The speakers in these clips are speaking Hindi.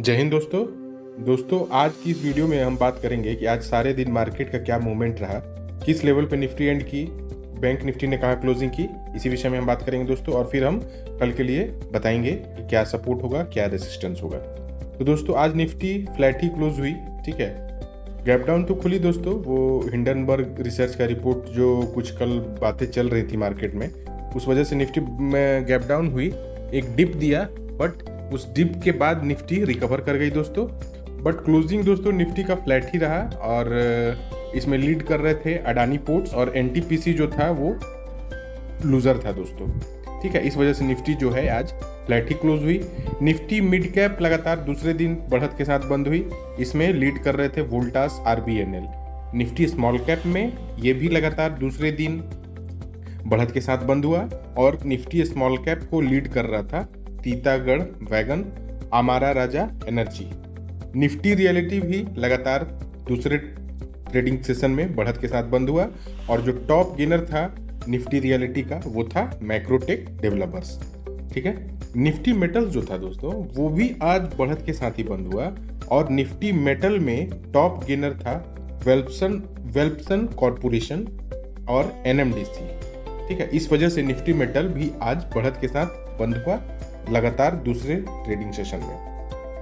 जय हिंद दोस्तों आज की इस वीडियो में हम बात करेंगे कि आज सारे दिन मार्केट का क्या मूवमेंट रहा, किस लेवल पे निफ्टी एंड की, बैंक निफ्टी ने कहाँ क्लोजिंग की, इसी विषय में हम बात करेंगे दोस्तों। और फिर हम कल के लिए बताएंगे कि क्या सपोर्ट होगा, क्या रेजिस्टेंस होगा। तो दोस्तों आज निफ्टी फ्लैट ही क्लोज हुई, ठीक है। गैप डाउन तो खुली दोस्तों, वो हिंडनबर्ग रिसर्च का रिपोर्ट जो कुछ कल बातें चल रही थी मार्केट में, उस वजह से निफ्टी में गैप डाउन हुई, एक डिप दिया, बट उस डिप के बाद निफ्टी रिकवर कर गई दोस्तों। बट क्लोजिंग दोस्तों निफ्टी का फ्लैट ही रहा और इसमें लीड कर रहे थे अडानी पोर्ट्स और एनटीपीसी जो था वो लूजर था दोस्तों, ठीक है। इस वजह से निफ्टी जो है आज फ्लैट ही क्लोज हुई। निफ्टी मिड कैप लगातार दूसरे दिन बढ़त के साथ बंद हुई, इसमें लीड कर रहे थे Voltas RBNL. Nifty small cap में ये भी लगातार दूसरे दिन बढ़त के साथ बंद हुआ और निफ्टी स्मॉल कैप को लीड कर रहा था Titagarh wagon, Amara Raja energy. Nifty reality भी लगातार दूसरे ट्रेडिंग सेशन में बढ़त के साथ बंद हुआ और जो टॉप गेनर था निफ्टी रियलिटी का वो था मैक्रोटेक डेवलपर्स, ठीक है। निफ्टी मेटल जो था दोस्तों वो भी आज बढ़त के साथ ही बंद हुआ और निफ्टी मेटल में टॉप गेनर था वेल्पसन कॉर्पोरेशन और एनएमडीसी, ठीक है। इस वजह से निफ्टी मेटल भी आज बढ़त के साथ बंद हुआ लगातार दूसरे ट्रेडिंग सेशन में,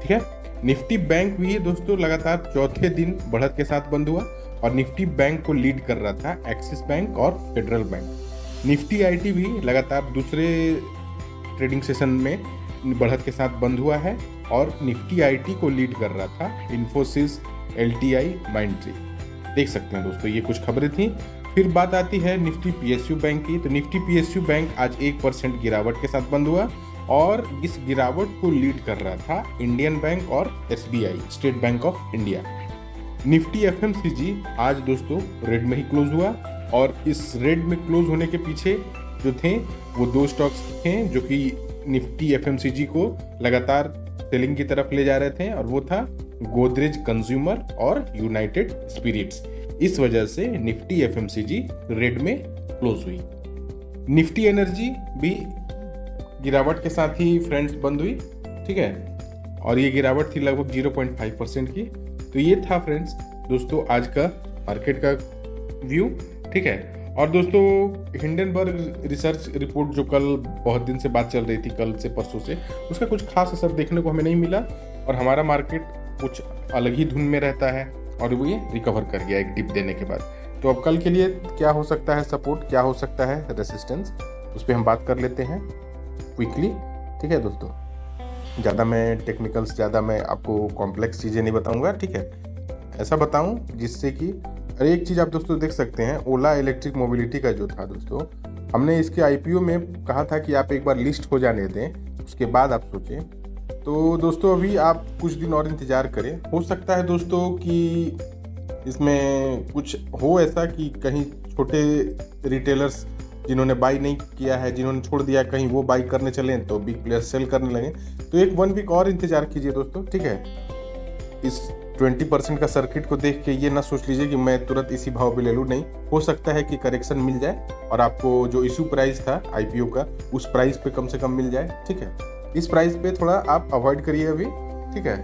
ठीक है। निफ्टी बैंक भी दोस्तों लगातार चौथे दिन बढ़त के साथ बंद हुआ और निफ्टी बैंक को लीड कर रहा था एक्सिस बैंक और फेडरल बैंक। निफ्टी आईटी भी लगातार दूसरे ट्रेडिंग सेशन में बढ़त के साथ बंद हुआ है और निफ्टी आईटी को लीड कर रहा था इन्फोसिस, एलटीआई, माइंडट्री। देख सकते हैं दोस्तों ये कुछ खबरें थी। फिर बात आती है निफ्टी पीएसयू बैंक की। तो निफ्टी पीएसयू बैंक आज 1% गिरावट के साथ बंद हुआ और इस गिरावट को लीड कर रहा था इंडियन बैंक और SBI, state bank of India. Nifty FMCG आज दोस्तों रेड में ही क्लोज हुआ और इस रेड में क्लोज होने के पीछे जो थे वो दो स्टॉक्स थे जो कि निफ्टी एफएमसीजी को लगातार सेलिंग की तरफ ले जा रहे थे और वो था गोदरेज कंज्यूमर और यूनाइटेड स्पिरिट्स। इस वजह से निफ्टी एफएमसीजी रेड में क्लोज हुई। निफ्टी एनर्जी भी गिरावट के साथ ही फ्रेंड्स बंद हुई, ठीक है, और ये गिरावट थी लगभग 0.5% की। तो ये था फ्रेंड्स दोस्तों आज का मार्केट का व्यू, ठीक है। और दोस्तों हिंडनबर्ग रिसर्च रिपोर्ट जो कल बहुत दिन से बात चल रही थी, कल से परसों से, उसका कुछ खास असर देखने को हमें नहीं मिला और हमारा मार्केट कुछ अलग ही धुन में रहता है और वो ये रिकवर कर गया एक डिप देने के बाद। तो अब कल के लिए क्या हो सकता है सपोर्ट, क्या हो सकता है रेसिस्टेंस, उस पर हम बात कर लेते हैं क्विकली, ठीक है दोस्तों। ज़्यादा मैं टेक्निकल्स, ज़्यादा मैं आपको कॉम्प्लेक्स चीज़ें नहीं बताऊंगा, ठीक है। ऐसा बताऊं जिससे कि एक चीज़ आप दोस्तों देख सकते हैं, ओला इलेक्ट्रिक मोबिलिटी का जो था दोस्तों, हमने इसके आईपीओ में कहा था कि आप एक बार लिस्ट हो जाने दें, उसके बाद आप सोचें। तो दोस्तों अभी आप कुछ दिन और इंतज़ार करें, हो सकता है दोस्तों कि इसमें कुछ हो ऐसा कि कहीं छोटे रिटेलर्स जिन्होंने बाई नहीं किया है, जिन्होंने छोड़ दिया, कहीं वो बाई करने चले तो बिग प्लेयर सेल करने लगे। तो एक 1 वीक और इंतजार कीजिए दोस्तों, ठीक है। इस 20% का सर्किट को देख के ये ना सोच लीजिए कि मैं तुरंत इसी भाव पे ले लूँ, नहीं, हो सकता है कि करेक्शन मिल जाए और आपको जो इशू प्राइस था आईपीओ का उस प्राइस पे कम से कम मिल जाए, ठीक है। इस प्राइस पे थोड़ा आप अवॉइड करिए अभी, ठीक है।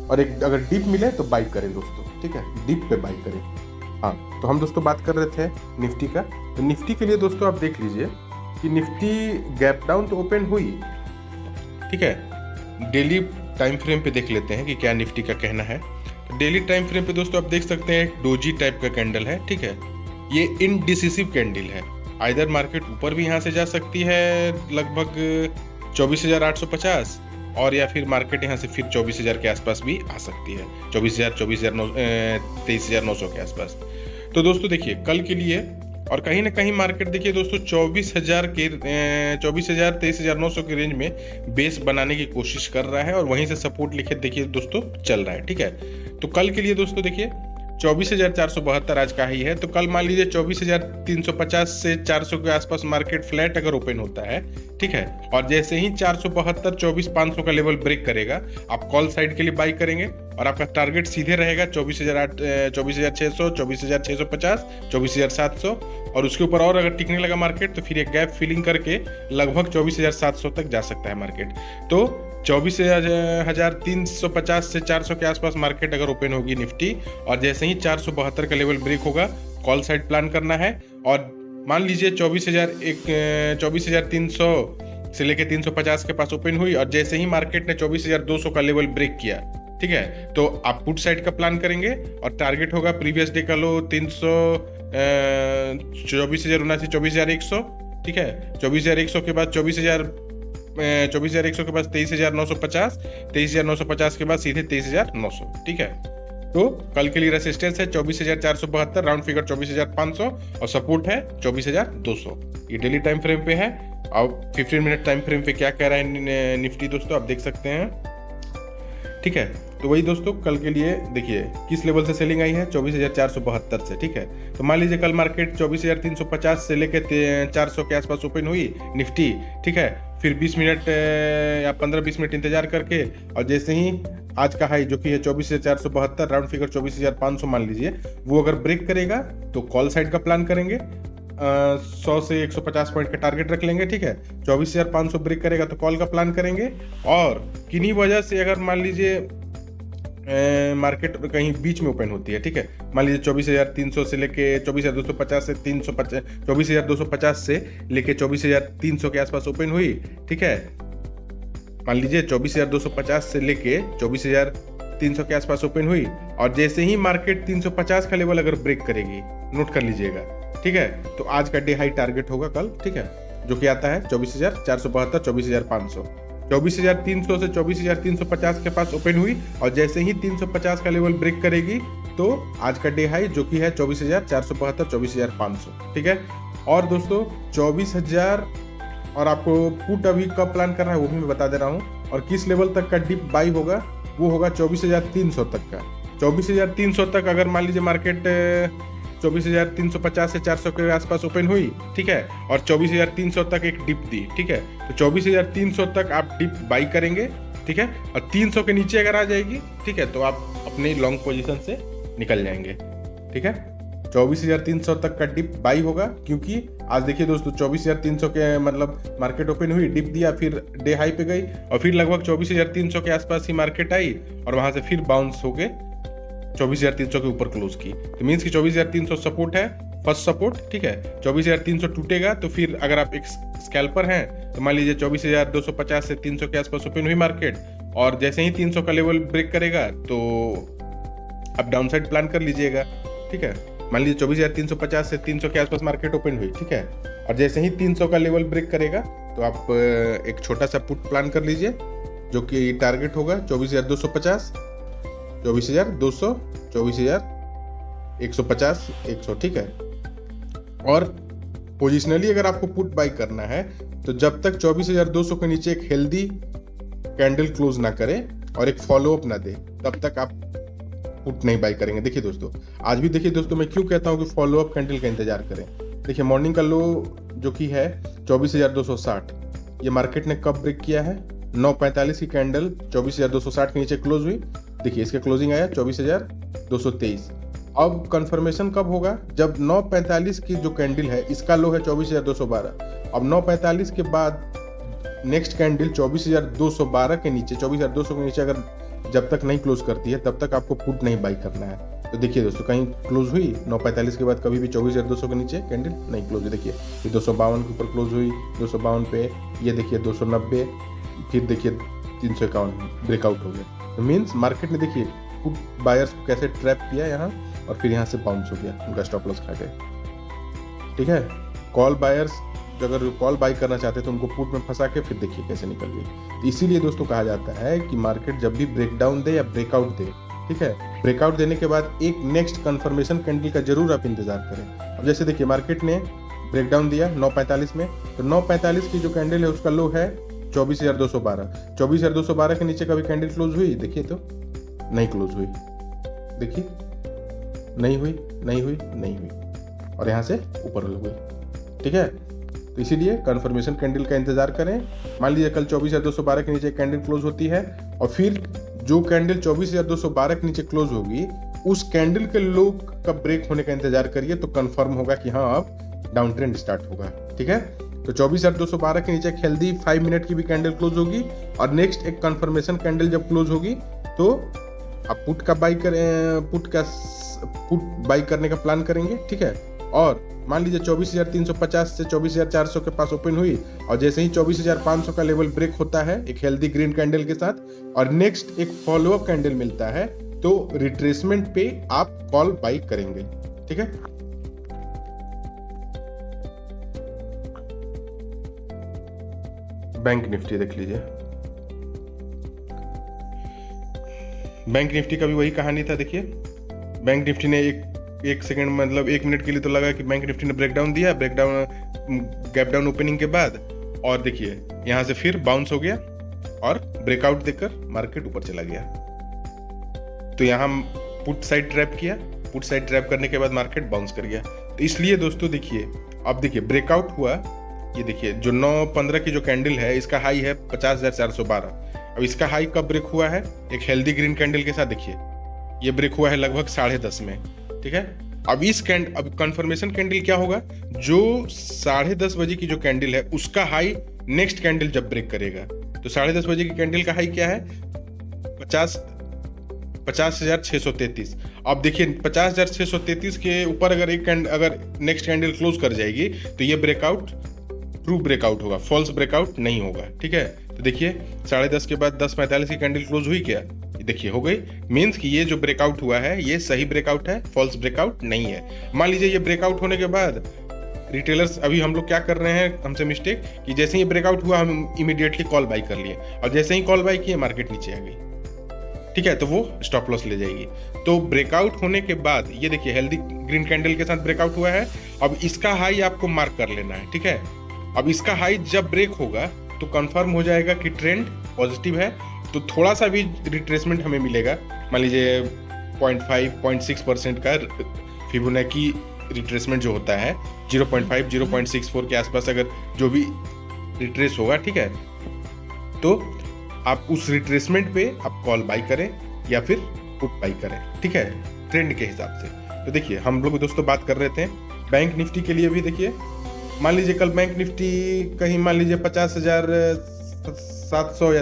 और एक अगर डिप मिले तो बाई करें दोस्तों, ठीक है, डिप पे बाई करें। हाँ, तो हम दोस्तों बात कर रहे थे निफ्टी का। तो निफ्टी के लिए दोस्तों आप देख लीजिए कि निफ्टी गैप डाउन तो ओपन हुई, ठीक है। डेली टाइम फ्रेम पे देख लेते हैं कि क्या निफ्टी का कहना है। तो डेली टाइम फ्रेम पे दोस्तों आप देख सकते हैं एक डोजी टाइप का कैंडल है, ठीक है। ये इनडिसिसिव कैंडल है, आइदर मार्केट ऊपर भी यहाँ से जा सकती है लगभग 24,850 और या फिर मार्केट यहाँ से फिर 24,000 के आसपास भी आ सकती है, 23,900 के आसपास। तो दोस्तों देखिए कल के लिए और कहीं ना कहीं मार्केट देखिए दोस्तों 23,900 के रेंज में बेस बनाने की कोशिश कर रहा है और वहीं से सपोर्ट लिखे देखिए दोस्तों चल रहा है, ठीक है। तो कल के लिए दोस्तों देखिए 24,472 आज का ही है। तो कल मान लीजिए 24,350 से 400 के आसपास मार्केट फ्लैट अगर ओपन होता है, ठीक है, और जैसे ही 472 24,500 का लेवल ब्रेक करेगा आप कॉल साइड के लिए बाई करेंगे और आपका टारगेट सीधे रहेगा 24,600, 24,650, 24,700 और उसके ऊपर और अगर टिकने लगा मार्केट तो फिर एक गैप फिलिंग करके लगभग 24,700 तक जा सकता है मार्केट। तो 24,350 से 400 के आसपास मार्केट अगर ओपन होगी निफ्टी, और जैसे ही 472 का लेवल ब्रेक होगा कॉल साइड प्लान करना है। और मान लीजिए 24,300 से लेके 350 के पास ओपन हुई और जैसे ही मार्केट ने 24,200 का लेवल ब्रेक किया, ठीक है, तो आप पुट साइड का प्लान करेंगे और टारगेट होगा प्रीवियस डे का लो 24,079 24,100, ठीक है। 24,100 के बाद 24,100 के बाद 23,950, 23,950 के बाद सीधे 23,900, ठीक है। तो कल के लिए रेसिस्टेंस है 24,472, राउंड फिगर 24,500 और सपोर्ट है 24,200। ये डेली टाइम फ्रेम पे है। अब 15 मिनट टाइम फ्रेम पे क्या कह रहा है निफ्टी दोस्तों, आप देख सकते हैं, ठीक है। तो वही दोस्तों कल के लिए देखिए किस लेवल से सेलिंग आई है, 24,472 से, ठीक है। तो मान लीजिए कल मार्केट 24,350 से लेकर 400 के आसपास ओपन हुई निफ्टी, ठीक है। फिर 20 मिनट या 15-20 मिनट इंतजार करके और जैसे ही आज का हाई जो कि है 24,472, राउंड फिगर 24,500 मान लीजिए, वो अगर ब्रेक करेगा तो कॉल साइड का प्लान करेंगे। 100 से 150 पॉइंट का टारगेट रख लेंगे, ठीक है। 24,500 ब्रेक करेगा तो कॉल का प्लान करेंगे। और किन्हीं वजह से अगर मान लीजिए मार्केट कहीं बीच में ओपन होती है, ठीक है, मान लीजिए 24,300 से लेके 24,250 से 350, 24,250 से लेके 24,300 के आसपास ओपन हुई, ठीक है। मान लीजिए 24,250 से लेके 24,300 के आसपास ओपन हुई और जैसे ही मार्केट 350 का लेवल अगर ब्रेक करेगी, नोट कर लीजिएगा, ठीक है, तो आज का डे हाई टारगेट होगा कल, ठीक है, जो कि आता है 24,472, 24,500। 24,300 से 24,350 के पास ओपन हुई और जैसे ही 350 का लेवल ब्रेक करेगी तो आज का डे हाई जो कि है 24,472, 24,500, ठीक है। और दोस्तों 24,000 और आपको पुट अभी कब प्लान करना है वो भी मैं बता दे रहा हूँ, और किस लेवल तक का डिप बाई होगा वो होगा 24,300 तक का। 24,300 तक अगर मान लीजिए मार्केट 24,350 से 400 के आसपास ओपन हुई, ठीक है, और 24,300 तक एक डिप दी, ठीक है, तो 24,300 तक आप डिप बाई करेंगे, ठीक है। और 300 के नीचे अगर आ जाएगी, ठीक है, तो आप अपनी लॉन्ग पोजीशन से निकल जाएंगे, ठीक है। 24,300 तक का डिप बाई होगा, क्योंकि आज देखिए दोस्तों 24,300 के मतलब मार्केट ओपन हुई, डिप दिया, फिर डे हाई पे गई और फिर लगभग 24,300 के आसपास ही मार्केट आई और वहां से फिर बाउंस हो गए 24,300 के ऊपर क्लोज की। तो मीन्स कि 24,300 सपोर्ट है, फर्स्ट सपोर्ट, ठीक है। 24,300 टूटेगा तो फिर अगर आप एक स्कैल्पर हैं तो मान लीजिए 24,250 से 300 के आसपास ओपन हुई मार्केट और जैसे ही 300 का लेवल ब्रेक करेगा तो आप डाउन साइड प्लान कर लीजिएगा, ठीक है। मान लीजिए 24,350 से 300 के आसपास मार्केट ओपन हुई, ठीक है, और जैसे ही 300 का लेवल ब्रेक करेगा तो आप एक छोटा सा पुट प्लान कर लीजिए जो कि टारगेट होगा 24,250, 24,200, 24,150, 100, ठीक है। और पोजिशनली अगर आपको पुट बाई करना है तो जब तक 24,200 के नीचे एक हेल्दी कैंडल क्लोज ना करे और एक फॉलोअप ना दे तब तक आप पुट नहीं बाई करेंगे। देखिए दोस्तों, आज भी देखिए दोस्तों मैं क्यों कहता हूं कि फॉलोअप कैंडल का इंतजार करें। देखिए मॉर्निंग का लो जो कि है 24,260, ये मार्केट ने कब ब्रेक किया है, 9:45 की कैंडल 24,260 के नीचे क्लोज हुई। देखिए इसका क्लोजिंग आया 24,223। अब कंफर्मेशन कब होगा, जब 9:45 की जो कैंडल है इसका लो है 24,212। अब 9:45 के बाद नेक्स्ट कैंडल 24,212 के नीचे, 24,200 के नीचे अगर जब तक नहीं क्लोज करती है तब तक आपको पुट नहीं बाई करना है। तो देखिए दोस्तों कहीं क्लोज हुई 9:45 के बाद कभी भी 24,200 के नीचे कैंडल नहीं क्लोज हुई। देखिए ये 252 के ऊपर क्लोज हुई, 252 पे, ये देखिए 290, फिर देखिए 351 ब्रेकआउट हो गया। तो मीन्स मार्केट ने देखिए पुट बायर्स को कैसे ट्रैप किया यहाँ और फिर यहाँ से बाउंस हो गया, उनका स्टॉप लॉस खा गए, ठीक है। कॉल बायर्स अगर कॉल बाई करना चाहते तो उनको पुट में फंसा के फिर देखिए कैसे निकल गई। तो इसीलिए दोस्तों कहा जाता है कि मार्केट जब भी ब्रेकडाउन दे या ब्रेकआउट दे, ठीक है, ब्रेकआउट देने के बाद एक नेक्स्ट कंफर्मेशन कैंडल का जरूर आप इंतजार करें। अब जैसे देखिए मार्केट ने ब्रेकडाउन दिया 9:45 में, तो 9:45 की जो कैंडल है उसका लो है 24,212। 24,212 के नीचे कभी कैंडल क्लोज हुई, देखिए तो नहीं क्लोज हुई, देखिए नहीं हुई, नहीं हुई, नहीं हुई, और यहाँ से ऊपर हो गई, ठीक है। तो इसीलिए कंफर्मेशन कैंडल का इंतजार करें। मान लीजिए कल 24,212 के नीचे कैंडल क्लोज होती है और फिर जो कैंडल 24,212 के नीचे क्लोज होगी उस कैंडल के लो का ब्रेक होने का इंतजार करिए, तो कंफर्म होगा कि हाँ अब डाउन ट्रेंड स्टार्ट होगा, ठीक है। तो 24,212 के नीचे एक हेल्दी 5 मिनट की भी कैंडल क्लोज होगी और नेक्स्ट एक कंफर्मेशन कैंडल जब क्लोज होगी तो आप पुट बाई करने का प्लान करेंगे, ठीक है। और मान लीजिए 24,350 से 24,400 के पास ओपन हुई और जैसे ही 24,500 का लेवल ब्रेक होता है एक हेल्दी ग्रीन कैंडल के साथ और नेक्स्ट एक फॉलोअप कैंडल मिलता है तो रिट्रेसमेंट पे आप कॉल बाई करेंगे, ठीक है। बैंक निफ्टी देख लीजिए, बैंक निफ्टी का भी वही कहानी था। देखिए बैंक निफ्टी ने एक सेकंड मतलब 1 मिनट के लिए तो लगा कि बैंक निफ्टी ने ब्रेकडाउन दिया, गैप डाउन ओपनिंग के बाद, और देखिए यहां से फिर बाउंस हो गया और ब्रेकआउट देकर मार्केट ऊपर चला गया। तो यहां पुट साइड ट्रैप किया, पुट साइड ट्रैप करने के बाद मार्केट बाउंस कर गया। तो इसलिए दोस्तों देखिए, अब देखिए ब्रेकआउट हुआ, ये देखिए जो 9-15 की जो कैंडल है इसका हाई है 50,412। अब इसका हाई कब ब्रेक हुआ है? एक हेल्दी ग्रीन कैंडल के साथ। देखिए ये ब्रेक हुआ है लगभग 10:30 में, ठीक है। अब अब कंफर्मेशन कैंडल क्या होगा? जो 10:30 बजे की जो कैंडल है उसका हाई नेक्स्ट कैंडल जब ब्रेक करेगा, तो 10:30 बजे की कैंडल का हाई क्या है? 50,633। अब देखिए 50,633 के ऊपर अगर नेक्स्ट कैंडल क्लोज कर जाएगी तो ये ब्रेकआउट ट्रू ब्रेकआउट होगा, फॉल्स ब्रेकआउट नहीं होगा, ठीक है। तो देखिए 10:30 के बाद 10:45 की कैंडल क्लोज हुई क्या? देखिए हो गई, मींस कि ये जो ब्रेकआउट हुआ है ये सही ब्रेकआउट है, फॉल्स ब्रेकआउट नहीं है। मान लीजिए ये ब्रेकआउट होने के बाद रिटेलर्स, अभी हम लोग क्या कर रहे हैं, हमसे मिस्टेक कि जैसे ही ब्रेकआउट हुआ हम इमीडिएटली कॉल बाई कर लिए और जैसे ही कॉल बाई किए मार्केट नीचे आ गई, ठीक है, तो वो स्टॉप लॉस ले जाएगी। तो ब्रेकआउट होने के बाद ये देखिए हेल्दी ग्रीन कैंडल के साथ ब्रेकआउट हुआ है, अब इसका हाई आपको मार्क कर लेना है, ठीक है। अब इसका हाई जब ब्रेक होगा तो कंफर्म हो जाएगा कि ट्रेंड पॉजिटिव है, तो थोड़ा सा भी रिट्रेसमेंट हमें मिलेगा, मान लीजिए 0.5-0.6% का फिबोनाची रिट्रेसमेंट जो होता है 0.5-0.64 के आसपास अगर जो भी रिट्रेस होगा, ठीक है, तो आप उस रिट्रेसमेंट पे आप कॉल बाई करें या फिर पुट बाई करें, ठीक है, ट्रेंड के हिसाब से। तो देखिए हम लोग दोस्तों बात कर रहे थे बैंक निफ्टी के लिए भी। देखिए मान लीजिए कल बैंक निफ्टी कहीं मान लीजिए 50,700 या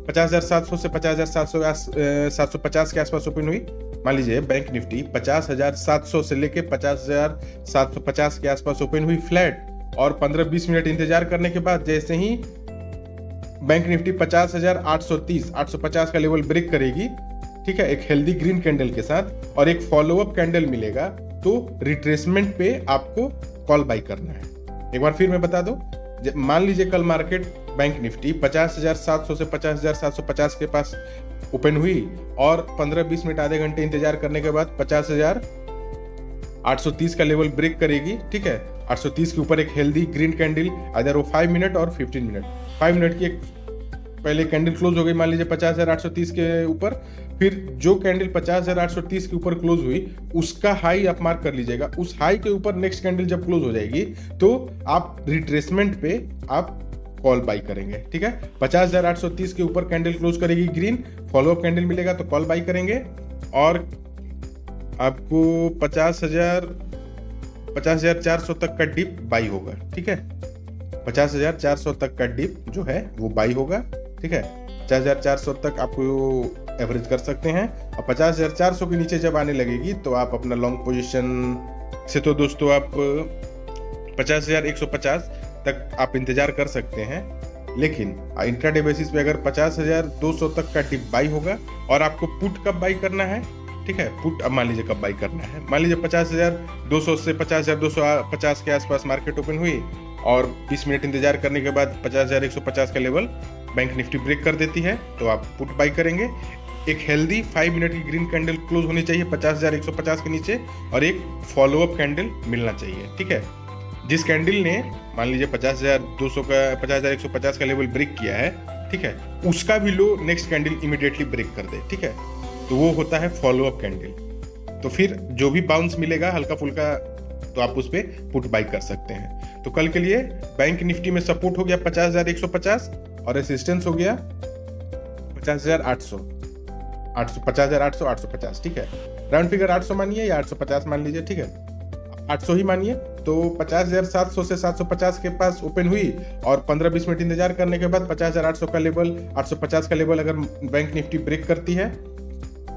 50,700 से 50,750 के आसपास ओपन हुई। मान लीजिए बैंक निफ्टी 50,700 से लेके 50,750 के आसपास ओपन हुई फ्लैट, और 15-20 मिनट इंतजार करने के बाद जैसे ही बैंक निफ्टी 50,830-850 का लेवल ब्रेक करेगी, ठीक है, एक हेल्दी ग्रीन कैंडल के साथ और एक फॉलोअप कैंडल मिलेगा, तो रिट्रेसमेंट पे आपको कॉल बाई करना है। एक बार फिर मैं बता दूं, मान लीजिए कल मार्केट बैंक निफ्टी 50,700 से 50,750 के पास ओपन हुई और 15-20 मिनट आधे घंटे इंतजार करने के बाद 50,830 का लेवल ब्रेक करेगी, ठीक है। 830 के ऊपर एक हेल्दी ग्रीन कैंडल, अदर वो 5 मिनट और 15 मिनट, 5 मिनट की एक पहले कैंडल क्लोज हो गई मान लीजिए 50,830 के ऊपर, फिर जो कैंडल 50,830 के ऊपर क्लोज हुई उसका हाई आप मार्क कर लीजिएगा। उस हाई के ऊपर नेक्स्ट कैंडल जब क्लोज हो जाएगी तो आप रिट्रेसमेंट पे आप कॉल बाई करेंगे, ठीक है। 50,830 के ऊपर कैंडल क्लोज करेगी ग्रीन, फॉलोअप कैंडल मिलेगा तो कॉल बाई करेंगे, और आपको 50,400 तक का डिप बाई होगा, ठीक है। 50,400 तक का डिप जो है वो बाई होगा, ठीक है। 50,400 तक आपको एवरेज कर सकते हैं, और 50,400 के नीचे जब आने लगेगी तो आप अपना लॉन्ग पोजीशन से तो दोस्तों आप 50,150 तक आप इंतजार कर सकते हैं, लेकिन इंट्राडे बेसिस पे अगर 50,200 तक का डिप बाई होगा और आपको पुट कब बाई करना है, ठीक है, पुट अब मान लीजिए कब बाई करना है, मान लीजिए 50,200 से 50,250 के आसपास मार्केट ओपन हुई और 20 मिनट इंतजार करने के बाद 50,150 का लेवल बैंक निफ्टी ब्रेक कर देती है तो आप पुट बाई करेंगे। एक हेल्दी 5 मिनट की ग्रीन कैंडल क्लोज होनी चाहिए 50,150 के नीचे और एक फॉलोअप कैंडल मिलना चाहिए, ठीक है। जिस कैंडल ने मान लीजिए 50,200 का 50,150 का लेवल ब्रेक किया है, ठीक है, उसका भी लो नेक्स्ट कैंडल इमीडिएटली ब्रेक कर दे, ठीक है, तो वो होता है फॉलोअप कैंडल। तो फिर जो भी बाउंस मिलेगा हल्का फुल्का तो आप उस पर पुट बाई कर सकते हैं। तो कल के लिए बैंक निफ्टी में सपोर्ट हो गया 50,150 और रेसिस्टेंस हो गया 50,800, 50,800, 850, ठीक है। राउंड फिगर 800 मानिए या 850 मान लीजिए, ठीक है। 800 ही मानिए, तो 50,700 से 750 के पास ओपन हुई और 15-20 मिनट इंतजार करने के बाद 50,800 का लेवल, 850 का लेवल अगर बैंक निफ्टी ब्रेक करती है,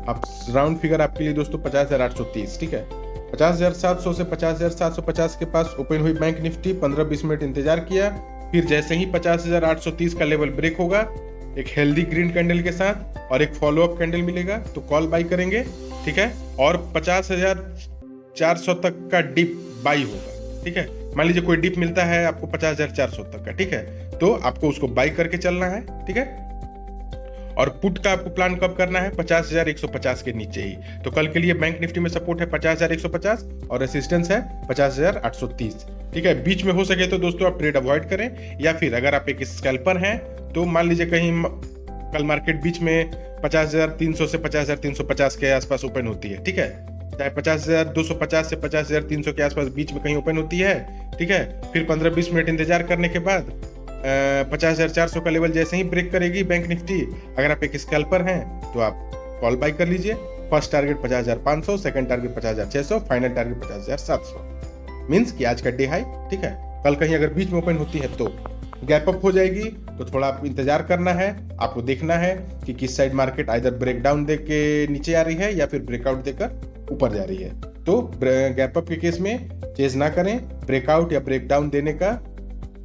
अब राउंड फिगर आपके लिए दोस्तों 50,830, ठीक है। 50,700 से 50,750 के पास ओपन हुई बैंक निफ्टी, 15-20 मिनट इंतजार किया, फिर जैसे ही 50,830 का लेवल ब्रेक होगा, एक हेल्दी ग्रीन कैंडल के साथ और एक फॉलोअप कैंडल मिलेगा तो कॉल बाई करेंगे, ठीक है। और 50,400 तक का डिप बाई होगा, ठीक है। मान लीजिए कोई डिप मिलता है आपको 50,400 तक का, ठीक है, तो आपको उसको बाई करके चलना है, ठीक है। और पुट का आपको प्लान कब करना है? 50,150 के नीचे ही। तो कल के लिए बैंक निफ्टी में सपोर्ट है 50,150 और रेसिस्टेंस है 50,830, ठीक है। बीच में हो सके तो दोस्तों आप ट्रेड अवॉइड करें, या फिर अगर आप एक स्कैल्पर हैं तो मान लीजिए कहीं कल मार्केट बीच में 50,300 से 50,350 के आसपास ओपन होती है, ठीक है, चाहे 50,250 से 50,300 के आसपास बीच में कहीं ओपन होती है, ठीक है। फिर 15-20 मिनट इंतजार करने के बाद 50,400 का लेवल जैसे ही ब्रेक करेगी बैंक निफ्टी, अगर आप एक स्कैल्पर हैं तो आप कॉल बाई कर लीजिए। First target 50,500, second target 50,600, final target 50,700, means कि आज का डे हाई, ठीक है। कल कहीं अगर बीच में ओपन होती है तो गैप अप हो जाएगी, तो थोड़ा आप इंतजार करना है, आपको देखना है कि किस साइड मार्केट आइदर ब्रेकडाउन दे के नीचे आ रही है या फिर ब्रेकआउट देकर ऊपर जा रही है। तो गैप अप के केस में चेज ना करें, ब्रेकआउट या ब्रेकडाउन देने का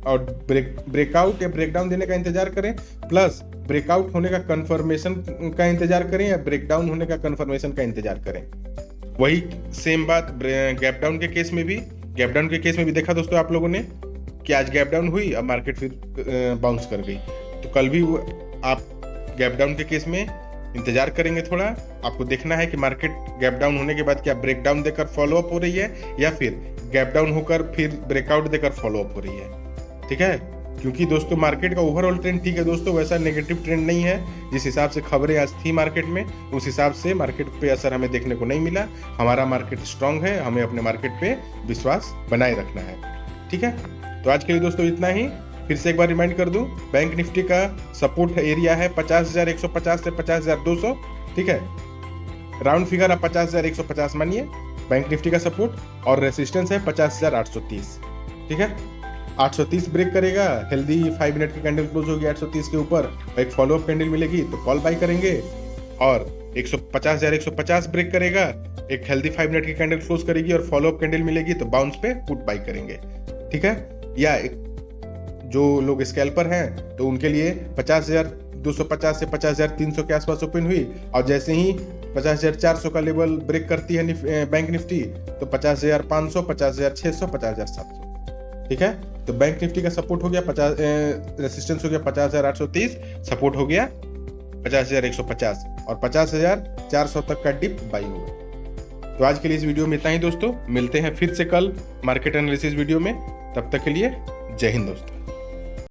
और ब्रेकआउट या ब्रेकडाउन देने का इंतजार करें, प्लस ब्रेकआउट होने का कंफर्मेशन का इंतजार करें या ब्रेकडाउन होने का कंफर्मेशन का इंतजार करें। वही सेम बात गैप डाउन के केस में भी, गैप डाउन के केस में भी देखा दोस्तों आप लोगों ने कि आज गैप डाउन हुई, अब मार्केट फिर बाउंस कर गई। तो कल भी आप गैप डाउन के केस में इंतजार करेंगे, थोड़ा आपको देखना है कि मार्केट गैप डाउन होने के बाद क्या ब्रेकडाउन देकर फॉलोअप हो रही है या फिर गैप डाउन होकर फिर ब्रेकआउट देकर फॉलोअप हो रही है, ठीक है। क्योंकि दोस्तों मार्केट का ओवरऑल ट्रेंड ठीक है दोस्तों, वैसा नेगेटिव ट्रेंड नहीं है। जिस हिसाब से खबरें आज थी मार्केट में, उस हिसाब से मार्केट पे असर हमें देखने को नहीं मिला। हमारा मार्केट स्ट्रांग है, हमें अपने मार्केट पे विश्वास बनाए रखना है, ठीक है। तो आज के लिए दोस्तों इतना ही। फिर से एक बार रिमाइंड कर दूं, बैंक निफ्टी का सपोर्ट एरिया है 50,150 से 50,200, ठीक है। राउंड फिगर आप 50,150 मानिए बैंक निफ्टी का सपोर्ट, और रेसिस्टेंस है 50,830, ठीक है। 830 ब्रेक करेगा, हेल्दी 5 मिनट की कैंडल क्लोज होगी 830 के ऊपर, एक फॉलोअप कैंडल मिलेगी तो कॉल बाई करेंगे। और 150,150 ब्रेक करेगा, एक हेल्दी 5 मिनट की कैंडल क्लोज करेगी और फॉलोअप कैंडल मिलेगी तो बाउंस पे पुट बाई करेंगे, ठीक है। या जो लोग स्कैल्पर हैं तो उनके लिए 50,250 से 50,300 के आसपास ओपन हुई और जैसे ही 50,400 का लेवल ब्रेक करती है बैंक निफ्टी तो 50,500, 50,600, 50,700, ठीक है। तो बैंक निफ्टी का सपोर्ट हो गया 50, रेसिस्टेंस हो गया 50,830, सपोर्ट हो गया 50,150 और 50,400 तक का डिप बाई होगा। तो आज के लिए इस वीडियो में इतना ही दोस्तों, मिलते हैं फिर से कल मार्केट एनालिसिस वीडियो में। तब तक के लिए जय हिंद दोस्तों।